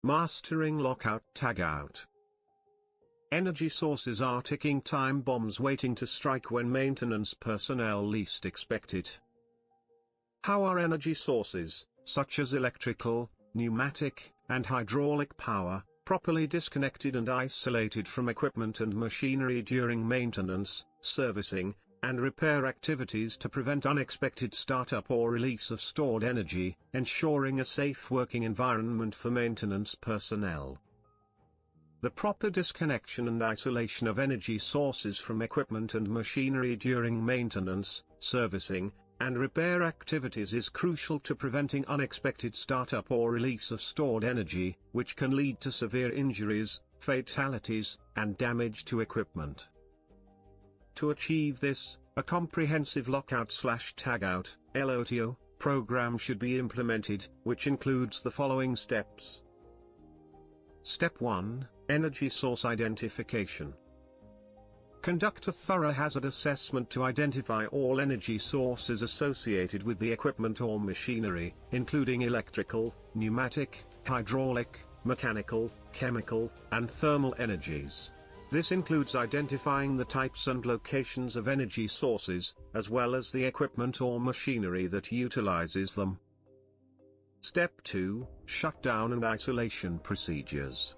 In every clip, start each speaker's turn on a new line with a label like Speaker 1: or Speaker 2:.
Speaker 1: Mastering Lockout Tagout. Energy sources are ticking time bombs waiting to strike when maintenance personnel least expect it. How are energy sources, such as electrical, pneumatic, and hydraulic power, properly disconnected and isolated from equipment and machinery during maintenance, servicing, and repair activities to prevent unexpected startup or release of stored energy, ensuring a safe working environment for maintenance personnel? The proper disconnection and isolation of energy sources from equipment and machinery during maintenance, servicing, and repair activities is crucial to preventing unexpected startup or release of stored energy, which can lead to severe injuries, fatalities, and damage to equipment. To achieve this, a comprehensive Lockout/Tagout (LOTO) program should be implemented, which includes the following steps. Step 1: Energy source identification. Conduct a thorough hazard assessment to identify all energy sources associated with the equipment or machinery, including electrical, pneumatic, hydraulic, mechanical, chemical, and thermal energies. This includes identifying the types and locations of energy sources, as well as the equipment or machinery that utilizes them. Step 2: Shutdown and isolation procedures.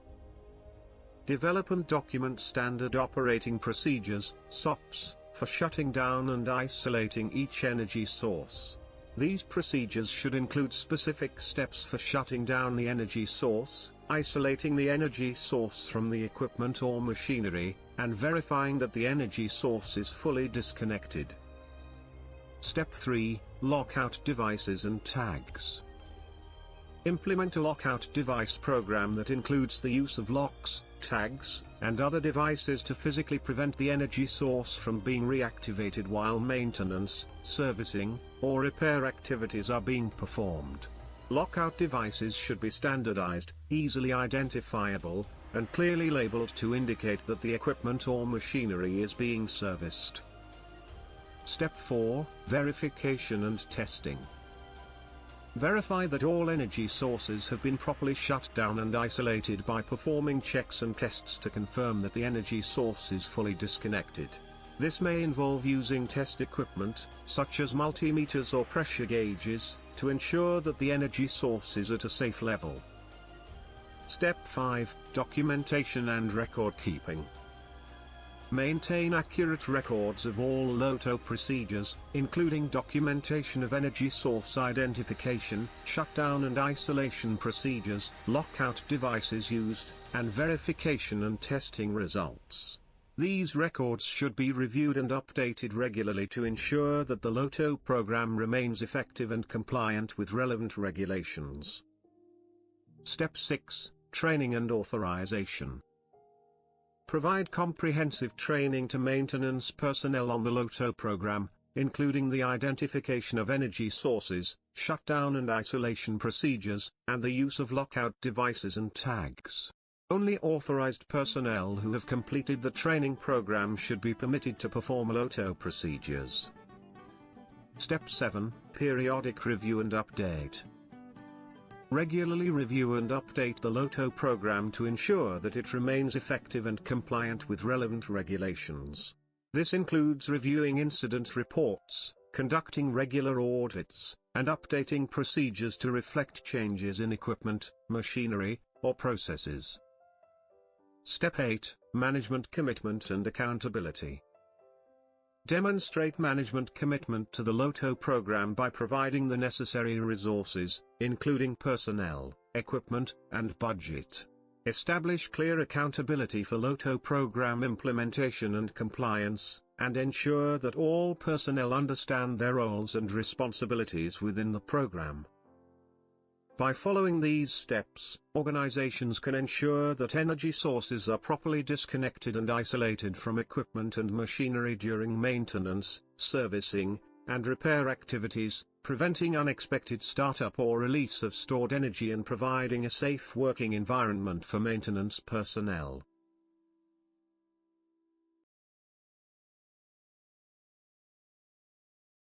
Speaker 1: Develop and document standard operating procedures, SOPs, for shutting down and isolating each energy source. These procedures should include specific steps for shutting down the energy source, isolating the energy source from the equipment or machinery, and verifying that the energy source is fully disconnected. Step 3: Lockout devices and tags. Implement a lockout device program that includes the use of locks, tags, and other devices to physically prevent the energy source from being reactivated while maintenance, servicing, or repair activities are being performed. Lockout devices should be standardized, easily identifiable, and clearly labeled to indicate that the equipment or machinery is being serviced. Step 4: Verification and testing. Verify that all energy sources have been properly shut down and isolated by performing checks and tests to confirm that the energy source is fully disconnected. This may involve using test equipment, such as multimeters or pressure gauges, to ensure that the energy source is at a safe level. Step 5: Documentation and record keeping. Maintain accurate records of all LOTO procedures, including documentation of energy source identification, shutdown and isolation procedures, lockout devices used, and verification and testing results. These records should be reviewed and updated regularly to ensure that the LOTO program remains effective and compliant with relevant regulations. Step 6: Training and authorization. Provide comprehensive training to maintenance personnel on the LOTO program, including the identification of energy sources, shutdown and isolation procedures, and the use of lockout devices and tags. Only authorized personnel who have completed the training program should be permitted to perform LOTO procedures. Step 7: Periodic review and update. Regularly review and update the LOTO program to ensure that it remains effective and compliant with relevant regulations. This includes reviewing incident reports, conducting regular audits, and updating procedures to reflect changes in equipment, machinery, or processes. Step 8: Management commitment and accountability. Demonstrate management commitment to the LOTO program by providing the necessary resources, including personnel, equipment, and budget. Establish clear accountability for LOTO program implementation and compliance, and ensure that all personnel understand their roles and responsibilities within the program. By following these steps, organizations can ensure that energy sources are properly disconnected and isolated from equipment and machinery during maintenance, servicing, and repair activities, preventing unexpected startup or release of stored energy and providing a safe working environment for maintenance personnel.